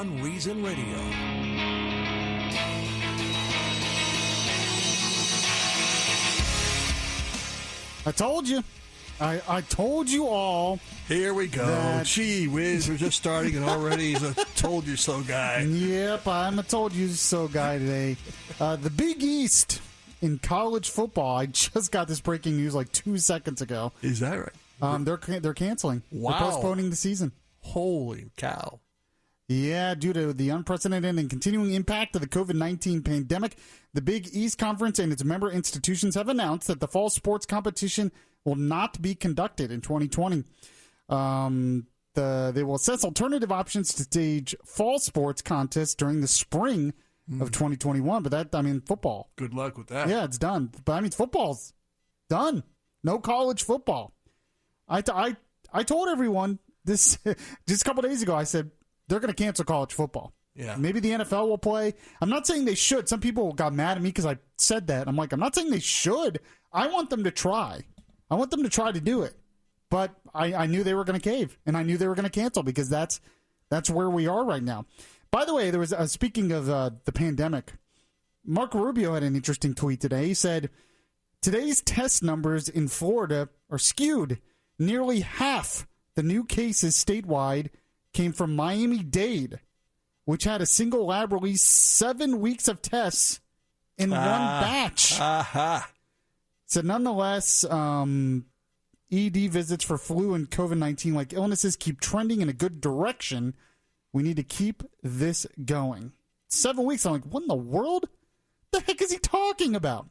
Beyond Reason Radio. I told you. I told you all. Here we go. Gee whiz, we're just starting and already he's a told you so guy. Yep, I'm a told you so guy today. The Big East in college football. I just got this breaking news like 2 seconds ago. Is that right? They're canceling. Wow. They're postponing the season. Holy cow. Yeah, due to the unprecedented and continuing impact of the COVID-19 pandemic, the Big East Conference and its member institutions have announced that the fall sports competition will not be conducted in 2020. They will assess alternative options to stage fall sports contests during the spring of 2021. But football. Good luck with that. Yeah, it's done. But football's done. No college football. I told everyone this just a couple days ago. I said, they're going to cancel college football. Yeah. Maybe the NFL will play. I'm not saying they should. Some people got mad at me because I said that. I'm like, I'm not saying they should. I want them to try. I want them to try to do it. But I knew they were going to cave, and I knew they were going to cancel because that's where we are right now. By the way, there was speaking of the pandemic, Marco Rubio had an interesting tweet today. He said, today's test numbers in Florida are skewed. Nearly half the new cases statewide came from Miami-Dade, which had a single lab release 7 weeks of tests in one batch. So nonetheless, ED visits for flu and COVID-19 like illnesses keep trending in a good direction. We need to keep this going. 7 weeks. I'm like, what in the world? The heck is he talking about?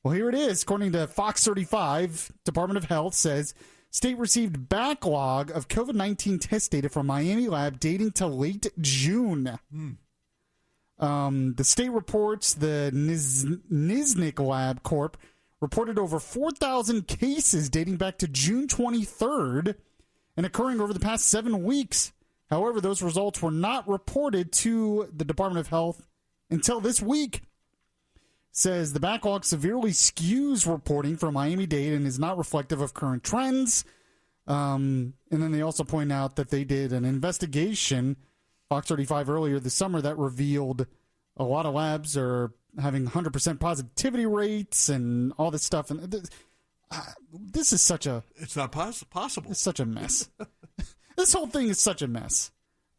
Well, here it is. According to Fox 35, Department of Health says state received backlog of COVID-19 test data from Miami lab dating to late June. The state reports the Niznik Lab Corp reported over 4,000 cases dating back to June 23rd and occurring over the past 7 weeks. However, those results were not reported to the Department of Health until this week. Says the backlog severely skews reporting for Miami-Dade and is not reflective of current trends. And then they also point out that they did an investigation, Fox 35 earlier this summer, that revealed a lot of labs are having 100% positivity rates and all this stuff. And this is such a... It's not possible. It's such a mess. This whole thing is such a mess.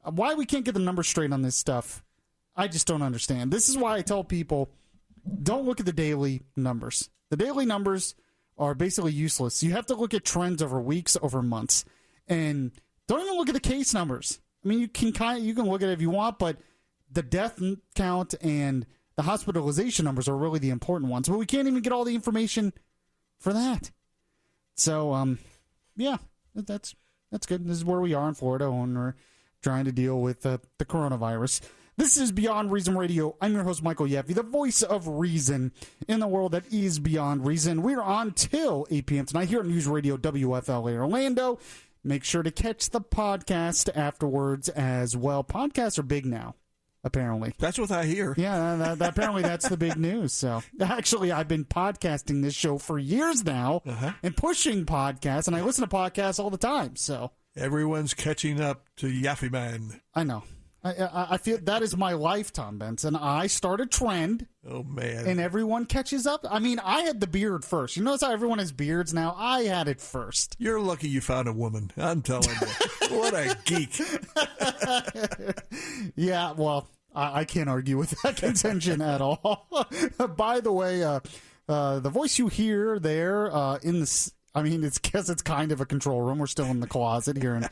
Why we can't get the numbers straight on this stuff, I just don't understand. This is why I tell people, don't look at the daily numbers. The daily numbers are basically useless. You have to look at trends over weeks, over months. And don't even look at the case numbers. I mean, you can look at it if you want, but the death count and the hospitalization numbers are really the important ones. But we can't even get all the information for that. So, yeah, that's good. This is where we are in Florida when we're trying to deal with the coronavirus. This is Beyond Reason Radio. I'm your host, Michael Yaffee, the voice of reason in the world that is beyond reason. We're on till 8 p.m. tonight here at News Radio WFLA Orlando. Make sure to catch the podcast afterwards as well. Podcasts are big now, apparently. That's what I hear. Yeah, apparently that's the big news. So, actually, I've been podcasting this show for years now and pushing podcasts, and I listen to podcasts all the time. So everyone's catching up to Yaffee Man. I know. I feel that is my life, Tom Benson. I start a trend. Oh, man. And everyone catches up. I mean, I had the beard first. You notice how everyone has beards now? I had it first. You're lucky you found a woman. I'm telling you. What a geek. Yeah, well, I can't argue with that contention at all. By the way, the voice you hear there in the... I mean, it's kind of a control room. We're still in the closet here in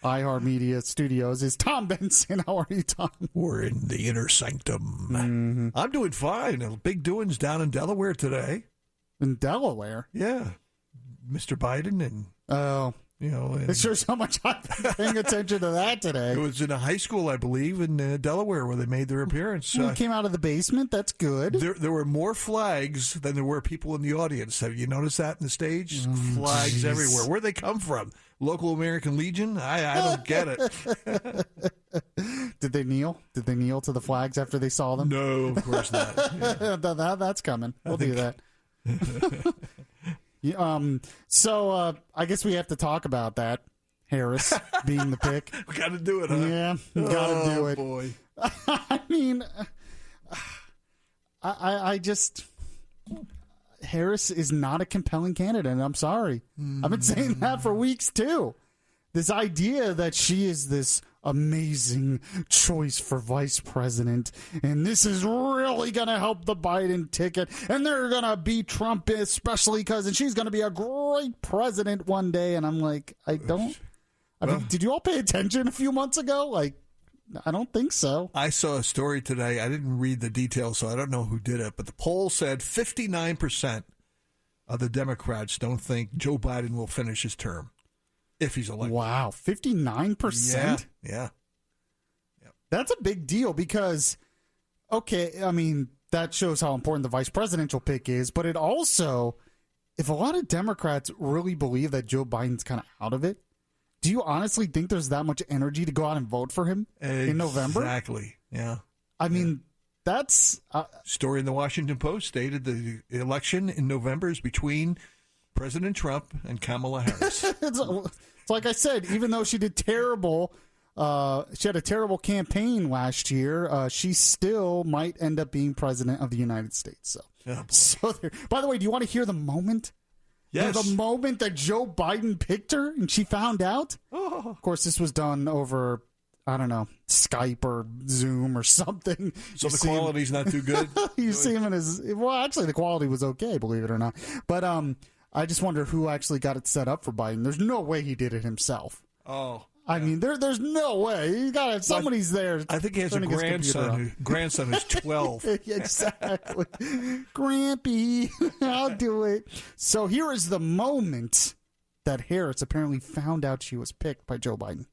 iHeartMedia Studios. Is Tom Benson. How are you, Tom? We're in the inner sanctum. Mm-hmm. I'm doing fine. Big doings down in Delaware today. In Delaware? Yeah. Mr. Biden and... Oh. You know, it shows how much I've been paying attention to that today. It was in a high school, I believe, in Delaware where they made their appearance. Well, came out of the basement. That's good. There were more flags than there were people in the audience. Have you noticed that in the stage? Flags everywhere. Where'd they come from? Local American Legion? I don't get it. Did they kneel? Did they kneel to the flags after they saw them? No, of course not. Yeah. That's coming. We'll do that. So I guess we have to talk about that. Harris being the pick. We got to do it, huh? Yeah, got to do it. Boy. I mean, I just... Harris is not a compelling candidate, and I'm sorry. I've been saying that for weeks, too. This idea that she is this amazing choice for vice president, and this is really going to help the Biden ticket, and they're going to beat Trump, especially because and she's going to be a great president one day. And I'm like, I mean, did you all pay attention a few months ago? Like, I don't think so. I saw a story today. I didn't read the details, so I don't know who did it, but the poll said 59% of the Democrats don't think Joe Biden will finish his term if he's elected. Wow, 59%? Yeah. That's a big deal because, okay, I mean, that shows how important the vice presidential pick is, but it also, if a lot of Democrats really believe that Joe Biden's kind of out of it, do you honestly think there's that much energy to go out and vote for him in November? Exactly, yeah. I mean, that's... story in the Washington Post stated the election in November is between President Trump and Kamala Harris. It's like I said, even though she did terrible... she had a terrible campaign last year. She still might end up being president of the United States. So by the way, do you want to hear the moment? Yes. The moment that Joe Biden picked her and she found out. Oh. Of course, this was done over, I don't know, Skype or Zoom or something. So the quality's not too good? You see him in his... Well, actually, the quality was okay, believe it or not. But I just wonder who actually got it set up for Biden. There's no way he did it himself. Oh. I mean, there's no way. You got to have somebody's there. I think he has a grandson who's 12. Exactly. Grampy, I'll do it. So here is the moment that Harris apparently found out she was picked by Joe Biden.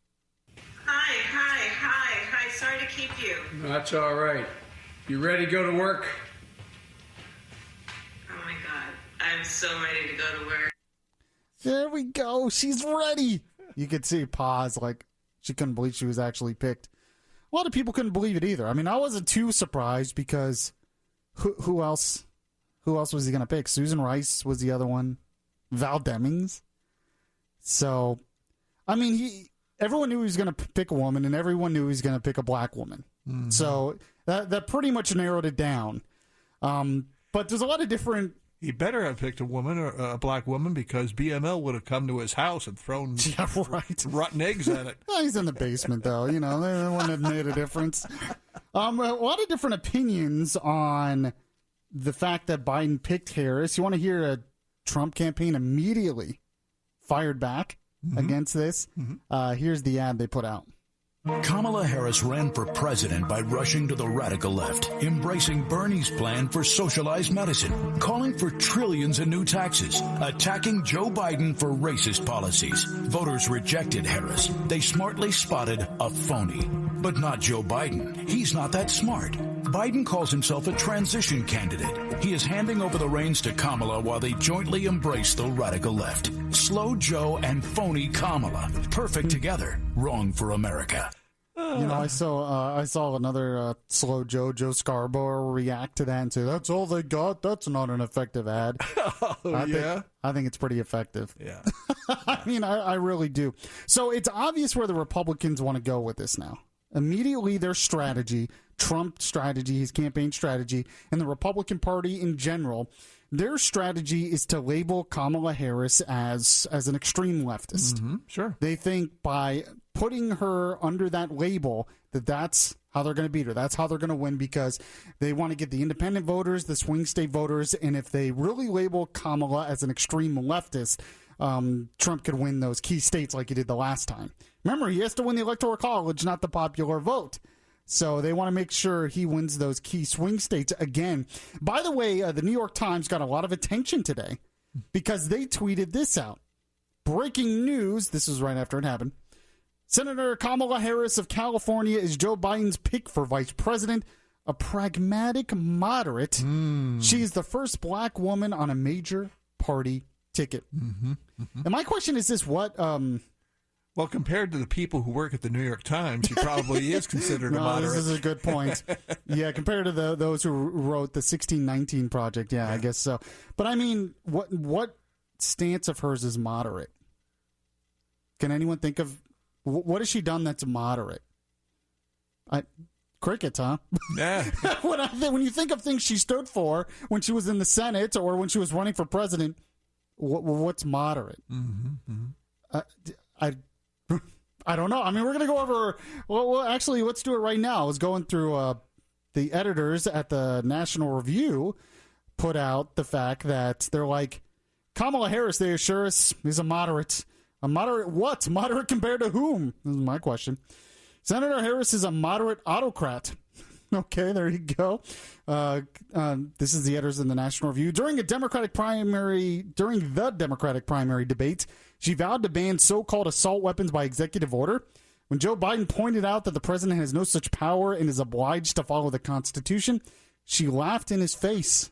Hi. Sorry to keep you. That's all right. You ready to go to work? Oh, my God. I'm so ready to go to work. There we go. She's ready. You could see pause, like she couldn't believe she was actually picked. A lot of people couldn't believe it either. I mean, I wasn't too surprised because who else was he going to pick? Susan Rice was the other one. Val Demings. So, I mean, everyone knew he was going to pick a woman, and everyone knew he was going to pick a black woman. Mm-hmm. So that pretty much narrowed it down. But there's a lot of different... He better have picked a woman or a black woman because BML would have come to his house and thrown rotten eggs at it. Well, he's in the basement, though. You know, they wouldn't have made a difference. A lot of different opinions on the fact that Biden picked Harris. You want to hear a Trump campaign immediately fired back against this? Mm-hmm. Here's the ad they put out. Kamala Harris ran for president by rushing to the radical left, embracing Bernie's plan for socialized medicine, calling for trillions in new taxes, attacking Joe Biden for racist policies. Voters rejected Harris. They smartly spotted a phony. But not Joe Biden. He's not that smart. Biden calls himself a transition candidate. He is handing over the reins to Kamala while they jointly embrace the radical left. Slow Joe and phony Kamala. Perfect together. Wrong for America. You know, I saw another slow Joe Scarborough react to that and say, that's all they got? That's not an effective ad. I think it's pretty effective. Yeah. I mean, I really do. So it's obvious where the Republicans want to go with this now. Immediately, their strategy, Trump's strategy, his campaign strategy, and the Republican Party in general, their strategy is to label Kamala Harris as an extreme leftist. Mm-hmm, sure. They think by putting her under that label that's how they're going to beat her. That's how they're going to win because they want to get the independent voters, the swing state voters, and if they really label Kamala as an extreme leftist, Trump could win those key states like he did the last time. Remember, he has to win the Electoral College, not the popular vote. So they want to make sure he wins those key swing states again. By the way, the New York Times got a lot of attention today because they tweeted this out. Breaking news, this was right after it happened. Senator Kamala Harris of California is Joe Biden's pick for vice president, a pragmatic moderate. She is the first black woman on a major party ticket. Mm-hmm. Mm-hmm. And my question is this, what... Well, compared to the people who work at the New York Times, he probably is considered a moderate. This is a good point. Yeah, compared to those who wrote the 1619 Project, yeah, I guess so. But I mean, what stance of hers is moderate? Can anyone think of what has she done that's moderate? Crickets, huh? Yeah. When you think of things she stood for when she was in the Senate or when she was running for president, what's moderate? I don't know. I mean, we're going to go over. Well, actually, let's do it right now. I was going through the editors at the National Review put out the fact that they're like, Kamala Harris, they assure us, is a moderate. A moderate what? Moderate compared to whom? This is my question. Senator Harris is a moderate autocrat. Okay, there you go. This is the editors in the National Review. During the Democratic primary debate, she vowed to ban so-called assault weapons by executive order. When Joe Biden pointed out that the president has no such power and is obliged to follow the Constitution, she laughed in his face.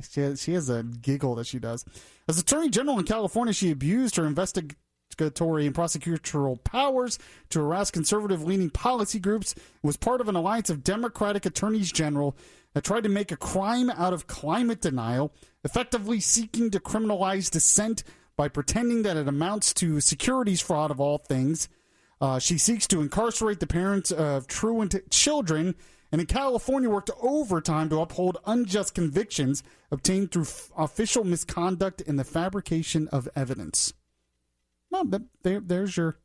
She has a giggle that she does. As Attorney General in California, she abused her investigatory and prosecutorial powers to harass conservative-leaning policy groups, was part of an alliance of Democratic attorneys general that tried to make a crime out of climate denial, effectively seeking to criminalize dissent by pretending that it amounts to securities fraud of all things. She seeks to incarcerate the parents of truant children, and in California worked overtime to uphold unjust convictions obtained through official misconduct in the fabrication of evidence. Well, there's your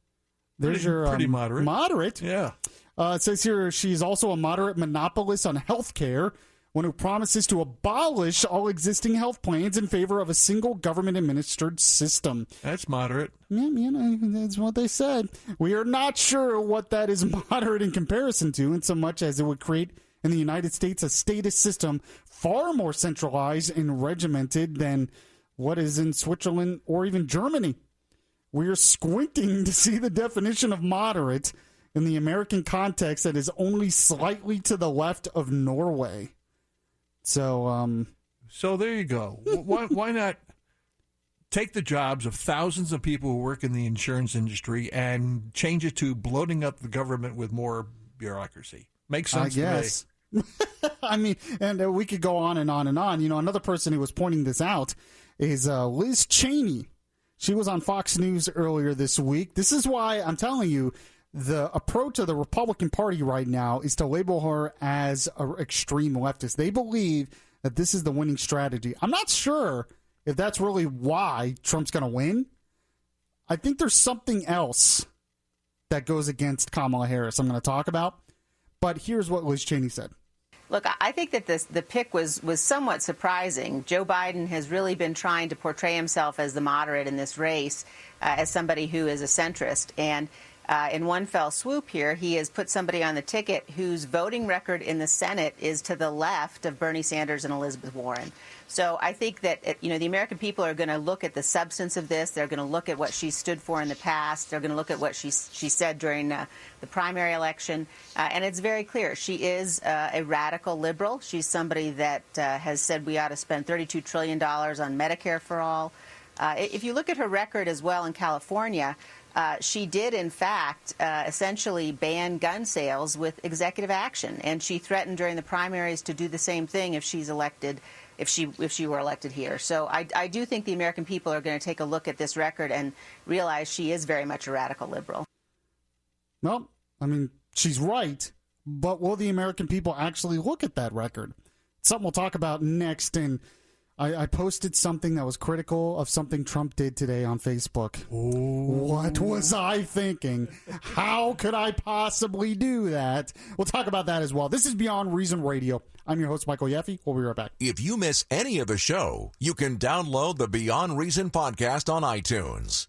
pretty moderate. Moderate. Yeah. It says here she's also a moderate monopolist on health care, one who promises to abolish all existing health plans in favor of a single government-administered system. That's moderate. Yeah, that's what they said. We are not sure what that is moderate in comparison to, in so much as it would create in the United States a statist system far more centralized and regimented than what is in Switzerland or even Germany. We are squinting to see the definition of moderate in the American context that is only slightly to the left of Norway. So there you go. Why not take the jobs of thousands of people who work in the insurance industry and change it to bloating up the government with more bureaucracy? Makes sense to me. I mean, and we could go on and on and on. You know, another person who was pointing this out is Liz Cheney. She was on Fox News earlier this week. This is why I'm telling you, the approach of the Republican Party right now is to label her as an extreme leftist. They believe that this is the winning strategy. I'm not sure if that's really why Trump's going to win. I think there's something else that goes against Kamala Harris I'm going to talk about. But here's what Liz Cheney said. Look, I think that the pick was somewhat surprising. Joe Biden has really been trying to portray himself as the moderate in this race, as somebody who is a centrist. And in one fell swoop here, he has put somebody on the ticket whose voting record in the Senate is to the left of Bernie Sanders and Elizabeth Warren. So I think that, the American people are going to look at the substance of this. They're going to look at what she stood for in the past. They're going to look at what she said during the primary election. And it's very clear. She is a radical liberal. She's somebody that has said we ought to spend $32 trillion on Medicare for all. If you look at her record as well in California, she did, in fact, essentially ban gun sales with executive action. And she threatened during the primaries to do the same thing if she's elected, if she were elected here. So I do think the American people are going to take a look at this record and realize she is very much a radical liberal. Well, I mean, she's right, but will the American people actually look at that record? Something we'll talk about next. And I posted something that was critical of something Trump did today on Facebook. Ooh. What was I thinking? How could I possibly do that? We'll talk about that as well. This is Beyond Reason Radio. I'm your host, Michael Yaffee. We'll be right back. If you miss any of the show, you can download the Beyond Reason podcast on iTunes.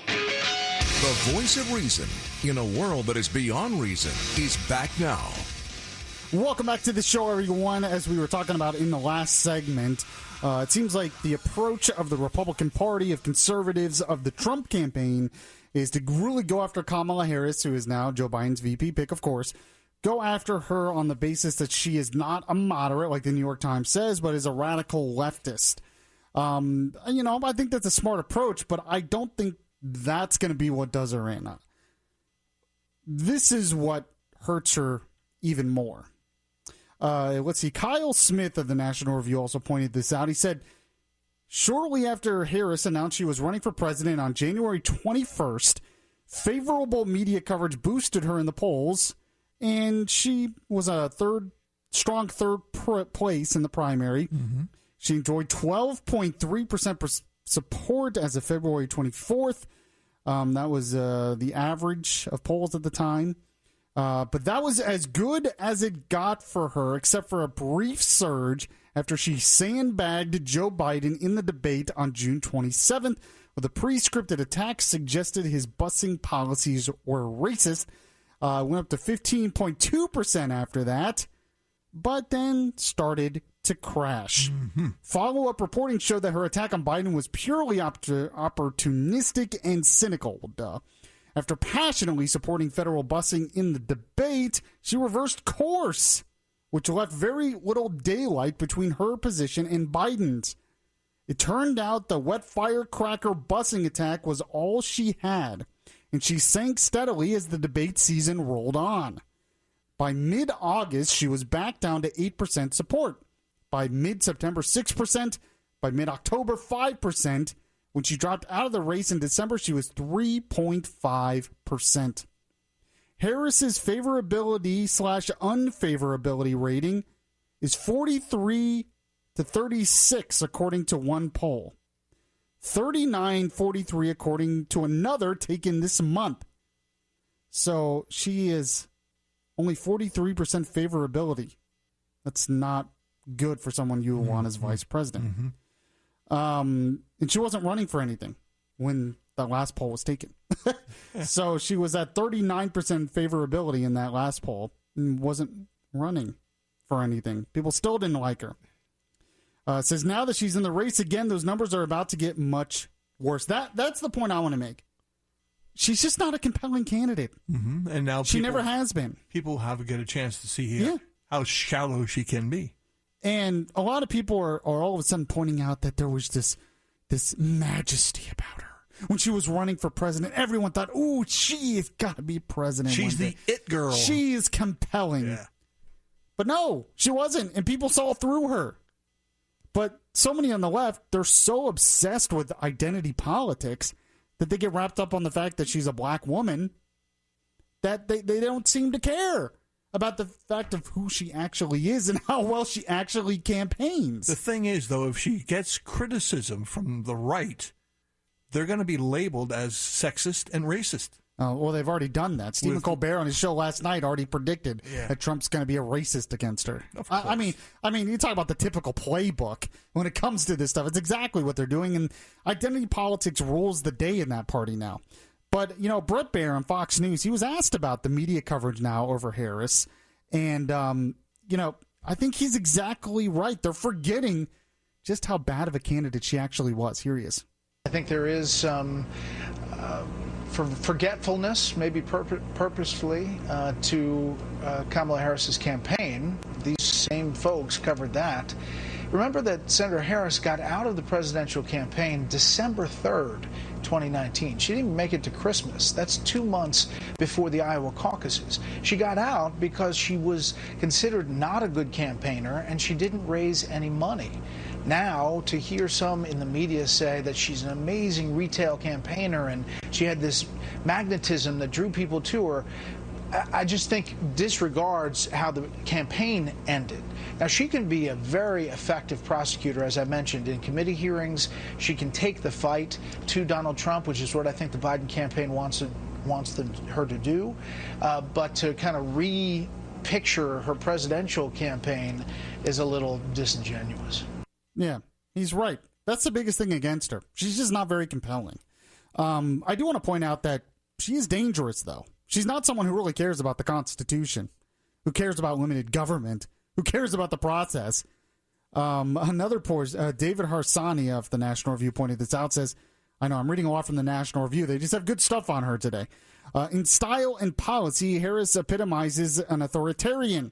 The voice of reason in a world that is beyond reason is back now. Welcome back to the show, everyone. As we were talking about in the last segment, it seems like the approach of the Republican Party, of conservatives, of the Trump campaign is to really go after Kamala Harris, who is now Joe Biden's VP pick, of course. Go after her on the basis that she is not a moderate, like the New York Times says, but is a radical leftist. I think that's a smart approach, but I don't think that's going to be what does her in. This is what hurts her even more. Let's see. Kyle Smith of the National Review also pointed this out. He said, shortly after Harris announced she was running for president on January 21st, favorable media coverage boosted her in the polls, and she was a strong third place in the primary. Mm-hmm. She enjoyed 12.3% support as of February 24th. That was the average of polls at the time. But that was as good as it got for her, except for a brief surge after she sandbagged Joe Biden in the debate on June 27th, with a pre-scripted attack suggested his busing policies were racist. Went up to 15.2% after that, but then started to crash. Mm-hmm. Follow-up reporting showed that her attack on Biden was purely opportunistic and cynical. After passionately supporting federal busing in the debate, she reversed course, which left very little daylight between her position and Biden's. It turned out the wet firecracker busing attack was all she had, and she sank steadily as the debate season rolled on. By mid-August, she was back down to 8% support. By mid-September, 6%. By mid-October, 5%. When she dropped out of the race in December, she was 3.5%. Harris's favorability/unfavorability rating is 43 to 36, according to one poll. 39-43, according to another taken this month. So she is only 43% favorability. That's not good for someone you want as vice president. Mm-hmm. And she wasn't running for anything when the last poll was taken. So she was at 39% favorability in that last poll and wasn't running for anything. People still didn't like her. It says now that she's in the race again, those numbers are about to get much worse. That's the point I want to make. She's just not a compelling candidate. Mm-hmm. And now she never has been. People have get a chance to see how shallow she can be. And a lot of people are all of a sudden pointing out that there was this majesty about her. When she was running for president, everyone thought, "Ooh, she has got to be president." She's the it girl. She is compelling. Yeah. But no, she wasn't, and people saw through her. But so many on the left, they're so obsessed with identity politics that they get wrapped up on the fact that she's a black woman that they don't seem to care about the fact of who she actually is and how well she actually campaigns. The thing is, though, if she gets criticism from the right, they're going to be labeled as sexist and racist. Oh, well, they've already done that. Stephen Colbert on his show last night already predicted that Trump's going to be a racist against her. I mean, you talk about the typical playbook when it comes to this stuff. It's exactly what they're doing, and identity politics rules the day in that party now. But, Bret Baier on Fox News, he was asked about the media coverage now over Harris, and, I think he's exactly right. They're forgetting just how bad of a candidate she actually was. Here he is. I think there is some forgetfulness, maybe purposefully, to Kamala Harris's campaign. These same folks covered that. Remember that Senator Harris got out of the presidential campaign December 3rd, 2019. She didn't even make it to Christmas. That's 2 months before the Iowa caucuses. She got out because she was considered not a good campaigner and she didn't raise any money. Now, to hear some in the media say that she's an amazing retail campaigner and she had this magnetism that drew people to her, I just think disregards how the campaign ended. Now, she can be a very effective prosecutor, as I mentioned, in committee hearings. She can take the fight to Donald Trump, which is what I think the Biden campaign wants her to do. But to kind of re-picture her presidential campaign is a little disingenuous. Yeah, he's right. That's the biggest thing against her. She's just not very compelling. I do want to point out that she is dangerous, though. She's not someone who really cares about the Constitution, who cares about limited government, who cares about the process. Another David Harsanyi of the National Review pointed this out, says, I know I'm reading a lot from the National Review. They just have good stuff on her today. In style and policy, Harris epitomizes an authoritarian.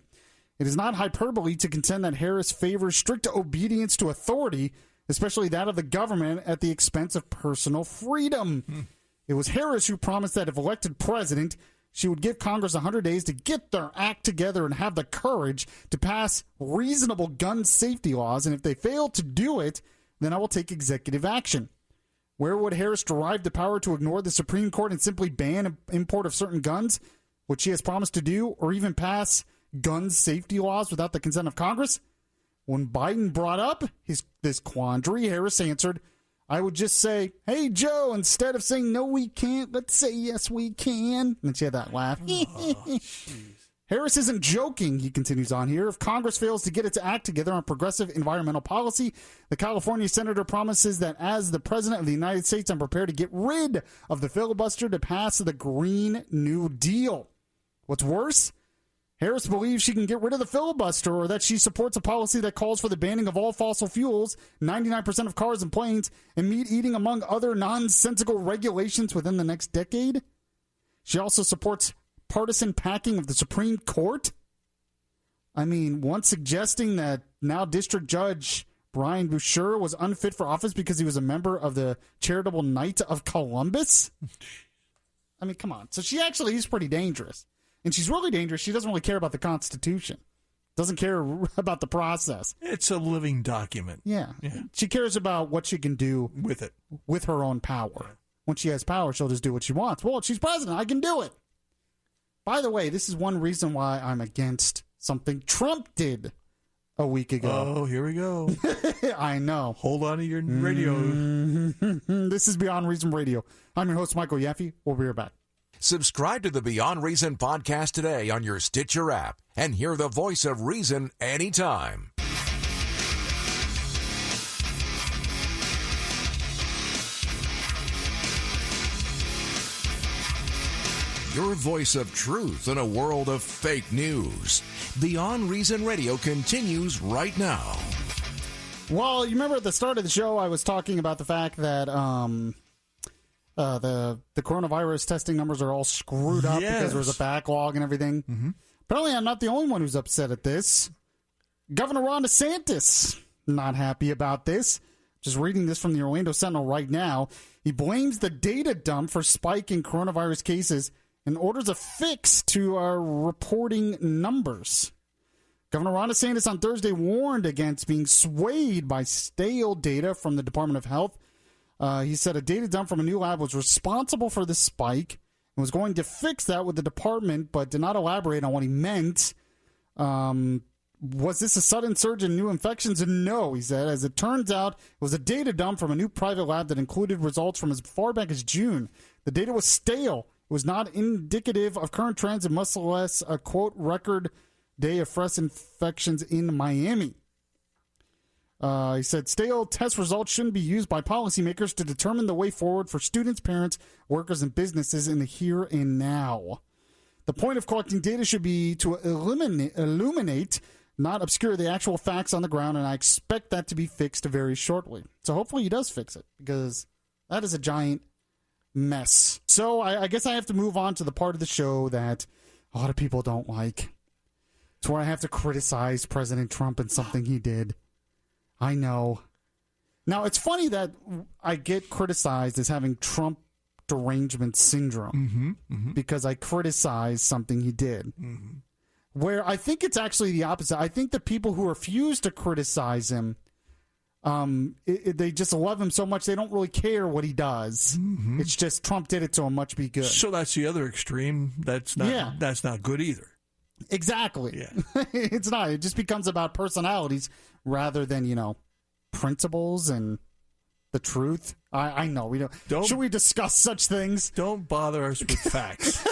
It is not hyperbole to contend that Harris favors strict obedience to authority, especially that of the government, at the expense of personal freedom. It was Harris who promised that if elected president, she would give Congress 100 days to get their act together and have the courage to pass reasonable gun safety laws. And if they fail to do it, then I will take executive action. Where would Harris derive the power to ignore the Supreme Court and simply ban import of certain guns, which she has promised to do, or even pass gun safety laws without the consent of Congress? When Biden brought up this quandary, Harris answered, I would just say, hey, Joe, instead of saying, no, we can't, let's say, yes, we can. And she had that laugh. Oh, Harris isn't joking, he continues on here. If Congress fails to get its act together on progressive environmental policy, the California senator promises that as the president of the United States, I'm prepared to get rid of the filibuster to pass the Green New Deal. What's worse? Harris believes she can get rid of the filibuster, or that she supports a policy that calls for the banning of all fossil fuels, 99% of cars and planes, and meat eating, among other nonsensical regulations within the next decade. She also supports partisan packing of the Supreme Court. I mean, once suggesting that now District Judge Brian Boucher was unfit for office because he was a member of the Charitable Knight of Columbus. I mean, come on. So she actually is pretty dangerous. And she's really dangerous. She doesn't really care about the Constitution. Doesn't care about the process. It's a living document. Yeah. She cares about what she can do with it, with her own power. When she has power, she'll just do what she wants. Well, she's president. I can do it. By the way, this is one reason why I'm against something Trump did a week ago. Oh, here we go. I know. Hold on to your radio. This is Beyond Reason Radio. I'm your host, Michael Yaffee. We'll be right back. Subscribe to the Beyond Reason podcast today on your Stitcher app and hear the voice of reason anytime. Your voice of truth in a world of fake news. Beyond Reason Radio continues right now. Well, you remember at the start of the show, I was talking about the fact that the coronavirus testing numbers are all screwed up because there was a backlog and everything. Mm-hmm. Apparently, I'm not the only one who's upset at this. Governor Ron DeSantis, not happy about this. Just reading this from the Orlando Sentinel right now. He blames the data dump for spike in coronavirus cases and orders a fix to our reporting numbers. Governor Ron DeSantis on Thursday warned against being swayed by stale data from the Department of Health. He said a data dump from a new lab was responsible for the spike and was going to fix that with the department, but did not elaborate on what he meant. Was this a sudden surge in new infections? And no, he said. As it turns out, it was a data dump from a new private lab that included results from as far back as June. The data was stale. It was not indicative of current trends and much less a, quote, record day of fresh infections in Miami. He said stale test results shouldn't be used by policymakers to determine the way forward for students, parents, workers, and businesses in the here and now. The point of collecting data should be to illuminate, not obscure the actual facts on the ground, and I expect that to be fixed very shortly. So hopefully he does fix it, because that is a giant mess. So I guess I have to move on to the part of the show that a lot of people don't like. It's where I have to criticize President Trump and something he did. I know. Now, it's funny that I get criticized as having Trump derangement syndrome because I criticize something he did. Mm-hmm. Where I think it's actually the opposite. I think the people who refuse to criticize him, they just love him so much they don't really care what he does. Mm-hmm. It's just Trump did it, so it must be good. So that's the other extreme. That's not good either. Exactly. Yeah. It's not. It just becomes about personalities rather than, principles and the truth. I know. We don't. Should we discuss such things? Don't bother us with facts.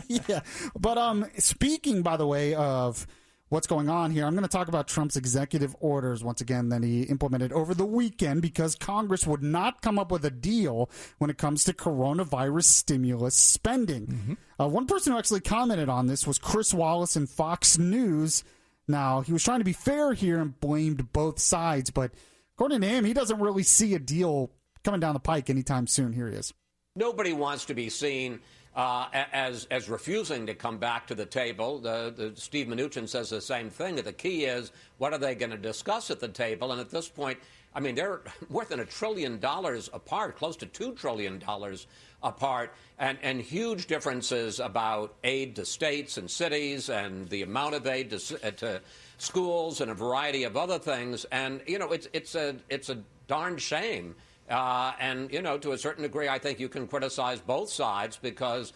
Yeah. But speaking, by the way, of what's going on here, I'm going to talk about Trump's executive orders once again that he implemented over the weekend because Congress would not come up with a deal when it comes to coronavirus stimulus spending. Mm-hmm. One person who actually commented on this was Chris Wallace in Fox News. Now, he was trying to be fair here and blamed both sides, but according to him, he doesn't really see a deal coming down the pike anytime soon. Here he is. Nobody wants to be seen as refusing to come back to the table. Steve Mnuchin says the same thing. The key is, what are they going to discuss at the table? And at this point, I mean, they're more than $1 trillion apart, close to $2 trillion apart, and huge differences about aid to states and cities and the amount of aid to schools and a variety of other things. And, it's a darn shame. And, to a certain degree, I think you can criticize both sides because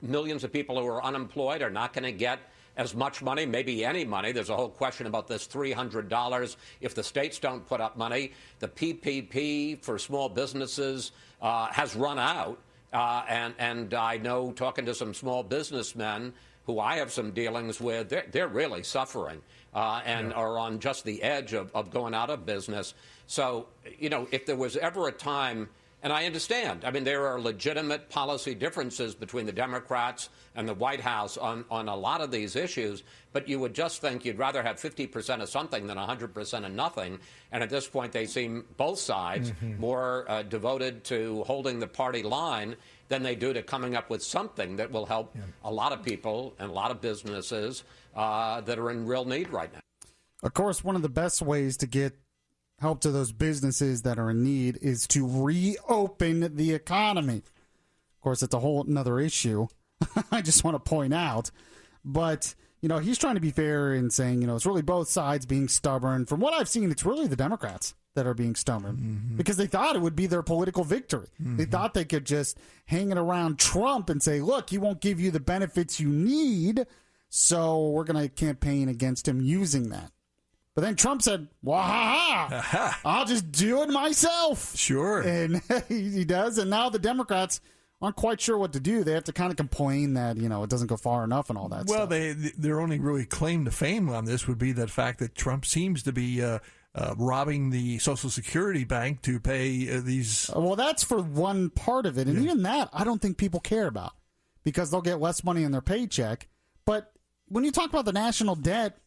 millions of people who are unemployed are not going to get as much money, maybe any money. There's a whole question about this $300 if the states don't put up money. The PPP for small businesses has run out. And I know, talking to some small businessmen who I have some dealings with, they're really suffering and are on just the edge of going out of business. So, if there was ever a time, and I understand, there are legitimate policy differences between the Democrats and the White House on a lot of these issues, but you would just think you'd rather have 50% of something than 100% of nothing. And at this point, they seem, both sides, more devoted to holding the party line than they do to coming up with something that will help a lot of people and a lot of businesses that are in real need right now. Of course, one of the best ways to get help to those businesses that are in need is to reopen the economy. Of course, it's a whole other issue. I just want to point out. But, he's trying to be fair in saying, it's really both sides being stubborn. From what I've seen, it's really the Democrats that are being stubborn because they thought it would be their political victory. They thought they could just hang it around Trump and say, look, he won't give you the benefits you need, so we're going to campaign against him using that. But then Trump said, "Wahaha! I'll just do it myself." Sure. And he does. And now the Democrats aren't quite sure what to do. They have to kind of complain that, it doesn't go far enough and all that stuff. Well, their only really claim to fame on this would be the fact that Trump seems to be robbing the Social Security bank to pay these. Well, that's for one part of it. And even that, I don't think people care about because they'll get less money in their paycheck. But when you talk about the national debt,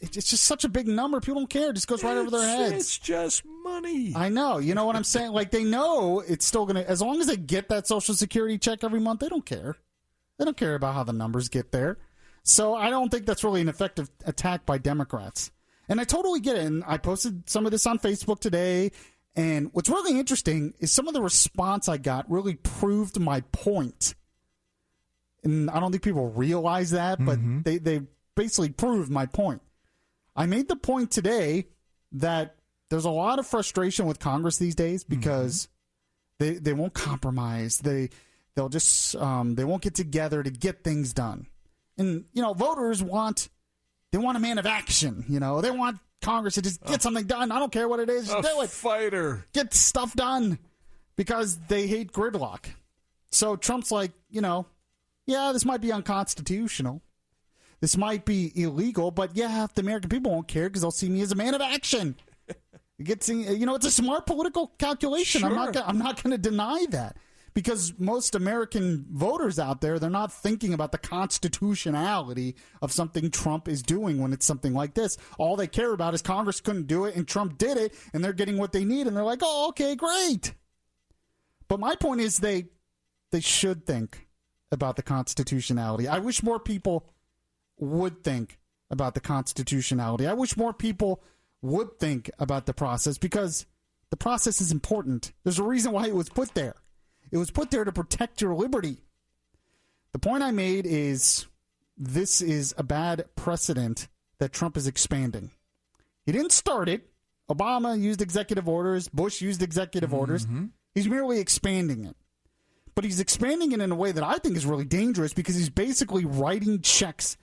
it's just such a big number. People don't care. It just goes right over their heads. It's just money. I know. You know what I'm saying? Like, they know it's still going to, as long as they get that Social Security check every month, they don't care. They don't care about how the numbers get there. So I don't think that's really an effective attack by Democrats. And I totally get it. And I posted some of this on Facebook today. And what's really interesting is some of the response I got really proved my point. And I don't think people realize that, but they basically proved my point. I made the point today that there's a lot of frustration with Congress these days because they won't compromise. They'll just they won't get together to get things done. And voters want a man of action. They want Congress to just get something done. I don't care what it is, just do it. Fighter. Get stuff done because they hate gridlock. So Trump's like, this might be unconstitutional. This might be illegal, but the American people won't care because they'll see me as a man of action. It's a smart political calculation. Sure. I'm not going to deny that because most American voters out there, they're not thinking about the constitutionality of something Trump is doing when it's something like this. All they care about is Congress couldn't do it and Trump did it, and they're getting what they need, and they're like, oh, okay, great. But my point is they should think about the constitutionality. I wish more people would think about the constitutionality. I wish more people would think about the process because the process is important. There's a reason why it was put there. It was put there to protect your liberty. The point I made is this is a bad precedent that Trump is expanding. He didn't start it. Obama used executive orders. Bush used executive orders. He's merely expanding it. But he's expanding it in a way that I think is really dangerous because he's basically writing checks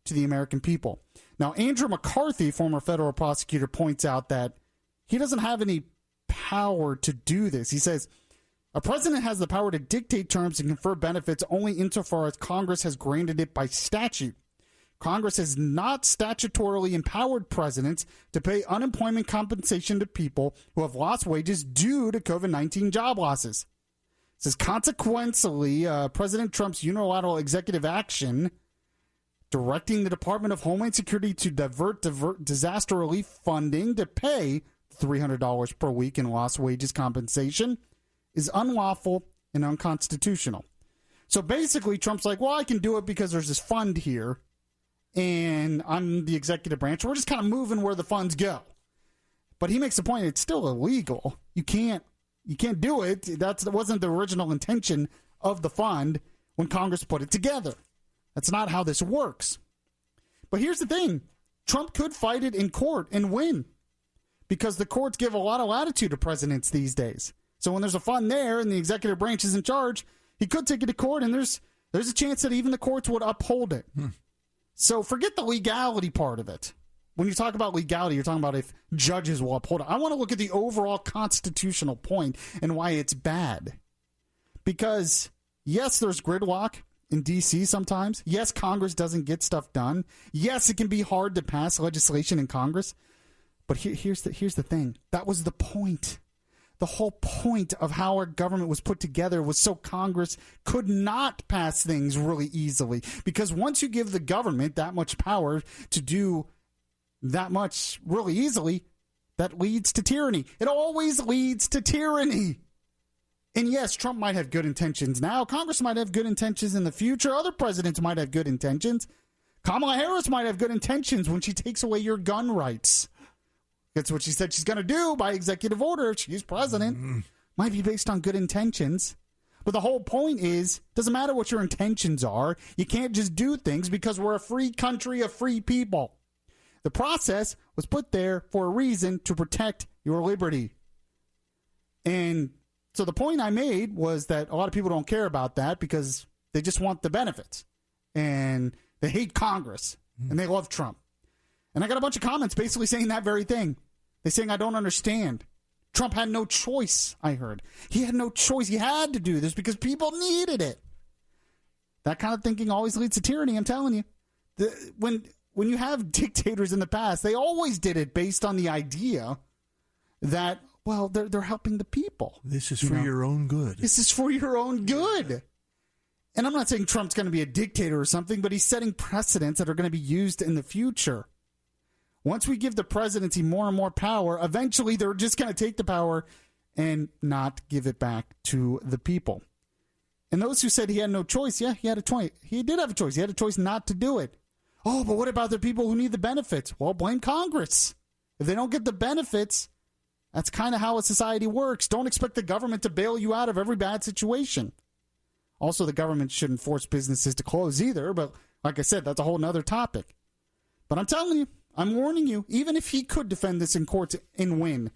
to the American people. Now, Andrew McCarthy, former federal prosecutor, points out that he doesn't have any power to do this. He says, a president has the power to dictate terms and confer benefits only insofar as Congress has granted it by statute. Congress has not statutorily empowered presidents to pay unemployment compensation to people who have lost wages due to COVID-19 job losses. It says, consequently, President Trump's unilateral executive action directing the Department of Homeland Security to divert disaster relief funding to pay $300 per week in lost wages compensation is unlawful and unconstitutional. So basically, Trump's like, well, I can do it because there's this fund here, and I'm the executive branch. We're just kind of moving where the funds go. But he makes the point it's still illegal. You can't You can't do it. That wasn't the original intention of the fund when Congress put it together. That's not how this works. But here's the thing. Trump could fight it in court and win because the courts give a lot of latitude to presidents these days. So when there's a fund there and the executive branch is in charge, he could take it to court, and there's a chance that even the courts would uphold it. So forget the legality part of it. When you talk about legality, you're talking about if judges will uphold it. I want to look at the overall constitutional point and why it's bad. Because, yes, there's gridlock in D.C. sometimes. Yes, Congress doesn't get stuff done. Yes, it can be hard to pass legislation in Congress. But here's the thing. That was the point. The whole point of how our government was put together was so Congress could not pass things really easily. Because once you give the government that much power to do that much really easily, that leads to tyranny. It always leads to tyranny. And yes, Trump might have good intentions now. Congress might have good intentions in the future. Other presidents might have good intentions. Kamala Harris might have good intentions when she takes away your gun rights. That's what she said she's going to do by executive order if she's president. Might be based on good intentions. But the whole point is, doesn't matter what your intentions are. You can't just do things because we're a free country of free people. The process was put there for a reason to protect your liberty. And so the point I made was that a lot of people don't care about that because they just want the benefits. And they hate Congress. And they love Trump. And I got a bunch of comments basically saying that very thing. They're saying, I don't understand. Trump had no choice, I heard. He had no choice. He had to do this because people needed it. That kind of thinking always leads to tyranny, I'm telling you. When you have dictators in the past, they always did it based on the idea that, well, they're helping the people. This is for your own good. This is for your own good. And I'm not saying Trump's going to be a dictator or something, but he's setting precedents that are going to be used in the future. Once we give the presidency more and more power, eventually they're just going to take the power and not give it back to the people. And those who said he had no choice, yeah, he had a choice. He did have a choice. He had a choice not to do it. Oh, but what about the people who need the benefits? Well, blame Congress. If they don't get the benefits, that's kind of how a society works. Don't expect the government to bail you out of every bad situation. Also, the government shouldn't force businesses to close either. But like I said, that's a whole nother topic. But I'm telling you, I'm warning you, even if he could defend this in court and win,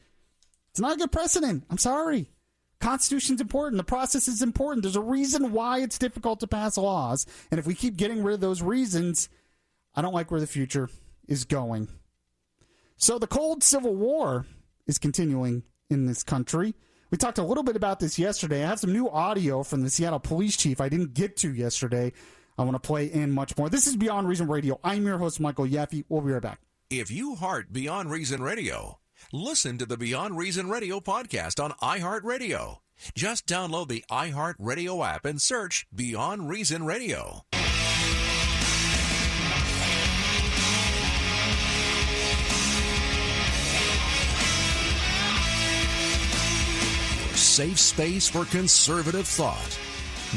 it's not a good precedent. I'm sorry. Constitution's important. The process is important. There's a reason why it's difficult to pass laws. And if we keep getting rid of those reasons, I don't like where the future is going. So the cold civil war is continuing in this country. We talked a little bit about this yesterday. I have some new audio from the Seattle police chief I didn't get to yesterday. I want to play in much more. This is Beyond Reason Radio. I'm your host, Michael Yaffee. We'll be right back. If you heart Beyond Reason Radio, listen to the Beyond Reason Radio podcast on iHeartRadio. Just download the iHeartRadio app and search Beyond Reason Radio. Safe space for conservative thought,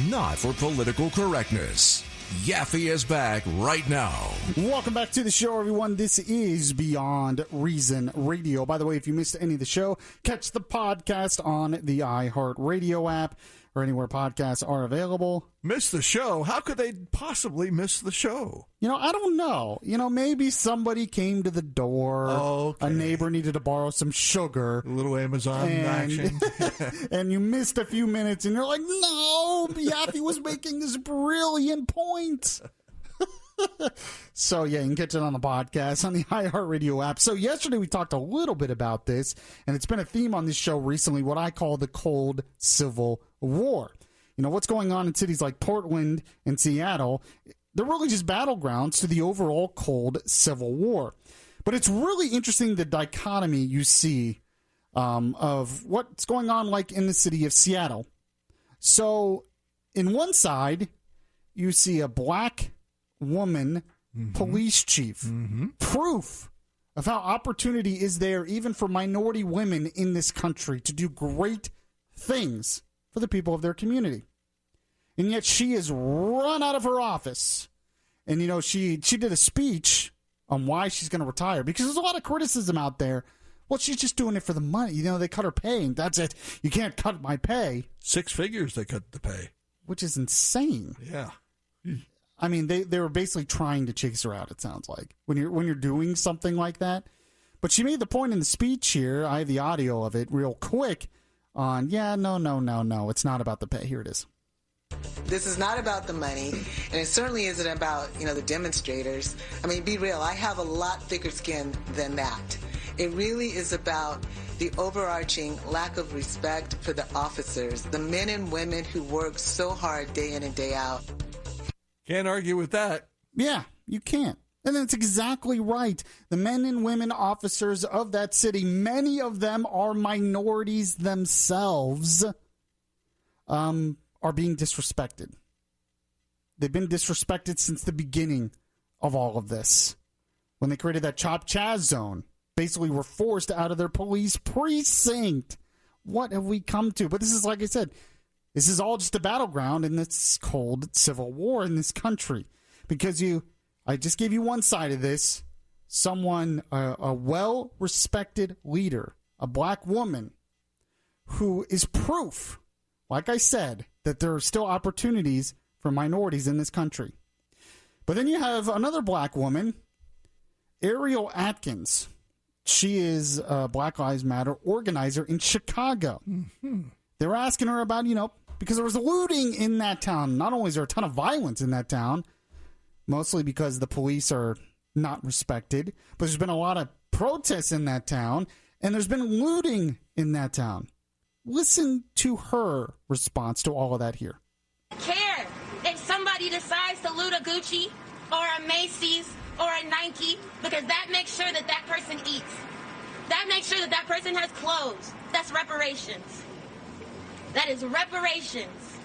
not for political correctness. Yaffee is back right now. Welcome back to the show, everyone. This is Beyond Reason Radio. By the way, if you missed any of the show, catch the podcast on the iHeartRadio app or anywhere podcasts are available. Miss the show? How could they possibly miss the show? I don't know. Maybe somebody came to the door. Okay. A neighbor needed to borrow some sugar. A little Amazon action. And you missed a few minutes, and you're like, no, Yaffee was making this brilliant point. So, yeah, you can catch it on the podcast, on the iHeartRadio app. So yesterday we talked a little bit about this, and it's been a theme on this show recently, what I call the cold civil war. What's going on in cities like Portland and Seattle, they're really just battlegrounds to the overall cold civil war. But it's really interesting the dichotomy you see of what's going on like in the city of Seattle. So in one side, you see a black woman police chief. Proof of how opportunity is there even for minority women in this country to do great things for the people of their community. And yet she is run out of her office. And, she did a speech on why she's going to retire. Because there's a lot of criticism out there. Well, she's just doing it for the money. You know, they cut her pay, and that's it. You can't cut my pay. 6 figures they cut the pay. Which is insane. Yeah. I mean, they were basically trying to chase her out, it sounds like, when you're doing something like that. But she made the point in the speech here. I have the audio of it real quick on, no. It's not about the pay. Here it is. This is not about the money, and it certainly isn't about, the demonstrators. I mean, be real, I have a lot thicker skin than that. It really is about the overarching lack of respect for the officers, the men and women who work so hard day in and day out. Can't argue with that. Yeah, you can't. And that's exactly right. The men and women officers of that city, many of them are minorities themselves, are being disrespected. They've been disrespected since the beginning of all of this. When they created that Chop Chaz zone, basically were forced out of their police precinct. What have we come to? But this is, like I said, this is all just a battleground in this cold civil war in this country. Because I just gave you one side of this. Someone, a well-respected leader, a black woman, who is proof, like I said, that there are still opportunities for minorities in this country. But then you have another black woman, Ariel Atkins. She is a Black Lives Matter organizer in Chicago. Mm-hmm. They were asking her about, because there was looting in that town. Not only is there a ton of violence in that town, mostly because the police are not respected, but there's been a lot of protests in that town, and there's been looting in that town. Listen to her response to all of that here. I care if somebody decides to loot a Gucci or a Macy's or a Nike, because that makes sure that that person eats. That makes sure that that person has clothes. That's reparations. That is reparations.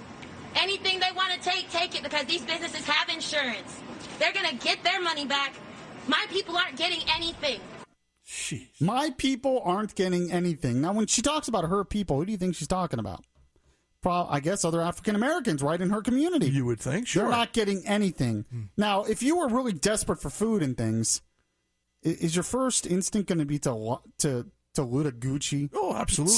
Anything they want to take it, because these businesses have insurance. They're going to get their money back. My people aren't getting anything. Jeez. My people aren't getting anything. Now, when she talks about her people, who do you think she's talking about? I guess other African Americans right in her community. You would think, sure. They're not getting anything. Now, if you were really desperate for food and things, is your first instinct going to be to loot a Gucci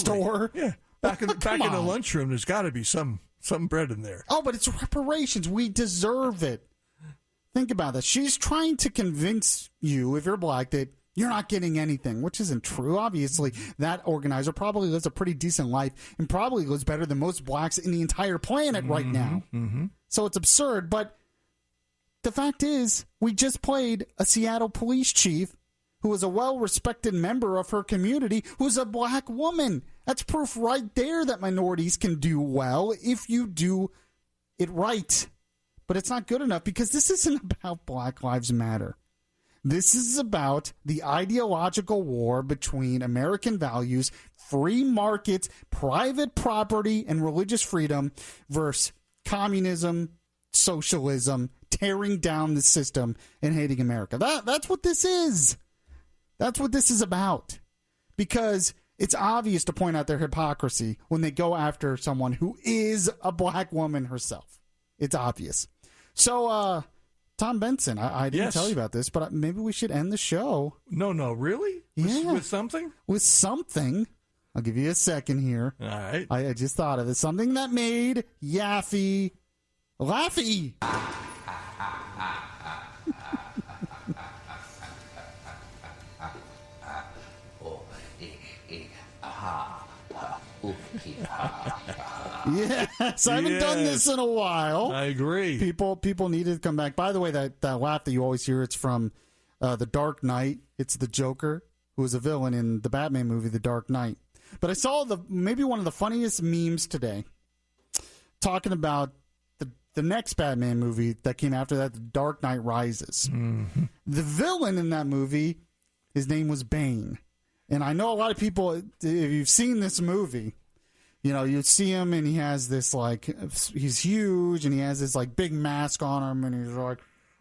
store? Yeah. Back in the lunchroom, there's got to be some bread in there. Oh, but it's reparations. We deserve it. Think about this. She's trying to convince you, if you're black, that you're not getting anything, which isn't true. Obviously, that organizer probably lives a pretty decent life and probably lives better than most blacks in the entire planet right now. Mm-hmm. So it's absurd. But the fact is, we just played a Seattle police chief who is a well-respected member of her community who's a black woman. That's proof right there that minorities can do well if you do it right. But it's not good enough because this isn't about Black Lives Matter. This is about the ideological war between American values, free markets, private property, and religious freedom versus communism, socialism, tearing down the system, and hating America. That's what this is. That's what this is about. Because it's obvious to point out their hypocrisy when they go after someone who is a black woman herself. It's obvious. So, Tom Benson, I didn't tell you about this, but maybe we should end the show. No, really? With something? With something. I'll give you a second here. All right. I just thought of it. Something that made Yaffee laughy. Yes, I haven't done this in a while. I agree. People need to come back. By the way, that laugh that you always hear, it's from The Dark Knight. It's the Joker, who was a villain in the Batman movie, The Dark Knight. But I saw maybe one of the funniest memes today talking about the next Batman movie that came after that, The Dark Knight Rises. Mm-hmm. The villain in that movie, his name was Bane. And I know a lot of people, if you've seen this movie, you see him and he has this, he's huge and he has this, big mask on him and he's like,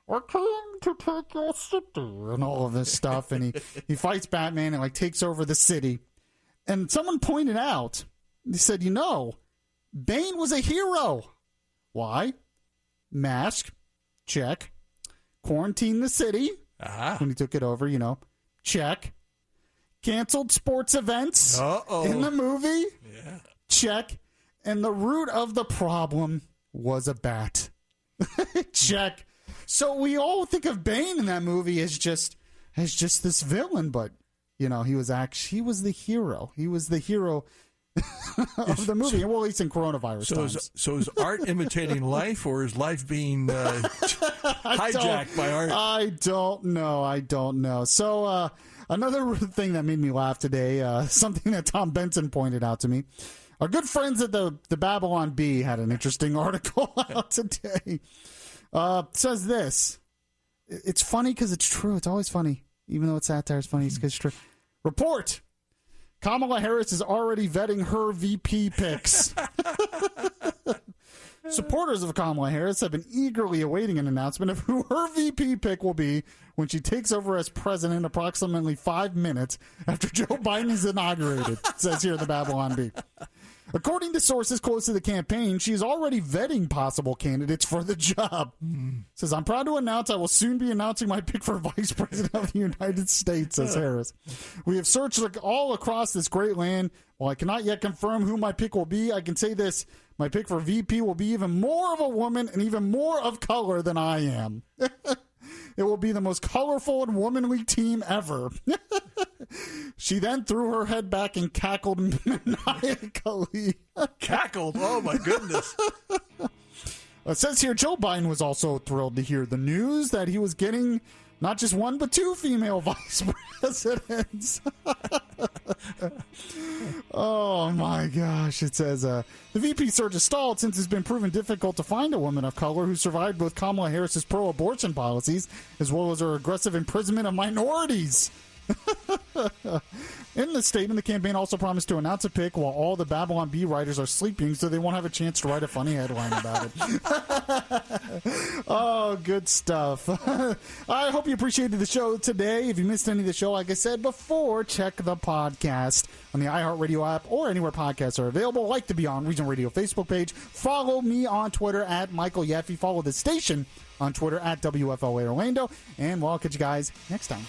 I came to take your city and all of this stuff. And he fights Batman and, takes over the city. And someone pointed out, they said, Bane was a hero. Why? Mask, check. Quarantine the city when he took it over, check. canceled sports events in the movie. Yeah. Check. And the root of the problem was a bat. Check. So we all think of Bane in that movie as just this villain, but he was the hero. He was the hero of the movie. Well, at least in coronavirus times. So is art imitating life, or is life being hijacked by art? I don't know. So another thing that made me laugh today, something that Tom Benson pointed out to me. Our good friends at the Babylon Bee had an interesting article out today. Says this. It's funny because it's true. It's always funny. Even though it's satire, it's funny because it's true. Report. Kamala Harris is already vetting her VP picks. Supporters of Kamala Harris have been eagerly awaiting an announcement of who her VP pick will be when she takes over as president approximately 5 minutes after Joe Biden is inaugurated, says here the Babylon Bee. According to sources close to the campaign, she is already vetting possible candidates for the job. Says, I'm proud to announce I will soon be announcing my pick for vice president of the United States, says Harris. We have searched all across this great land. While I cannot yet confirm who my pick will be, I can say this. My pick for VP will be even more of a woman and even more of color than I am. It will be the most colorful and womanly team ever. She then threw her head back and cackled maniacally. Cackled? Oh, my goodness. It says here Joe Biden was also thrilled to hear the news that he was getting not just one, but 2 female vice presidents. Oh, my gosh. It says the VP search has stalled since it's been proven difficult to find a woman of color who survived both Kamala Harris's pro-abortion policies as well as her aggressive imprisonment of minorities. In the statement, the campaign also promised to announce a pick while all the Babylon Bee writers are sleeping so they won't have a chance to write a funny headline about it. Oh, good stuff. I hope you appreciated the show today. If you missed any of the show, like I said before, check the podcast on the iHeartRadio app or anywhere podcasts are available, like the Beyond Reason Radio Facebook page. Follow me on Twitter at Michael Yaffee. Follow the station on Twitter at WFLA Orlando. And we'll catch you guys next time.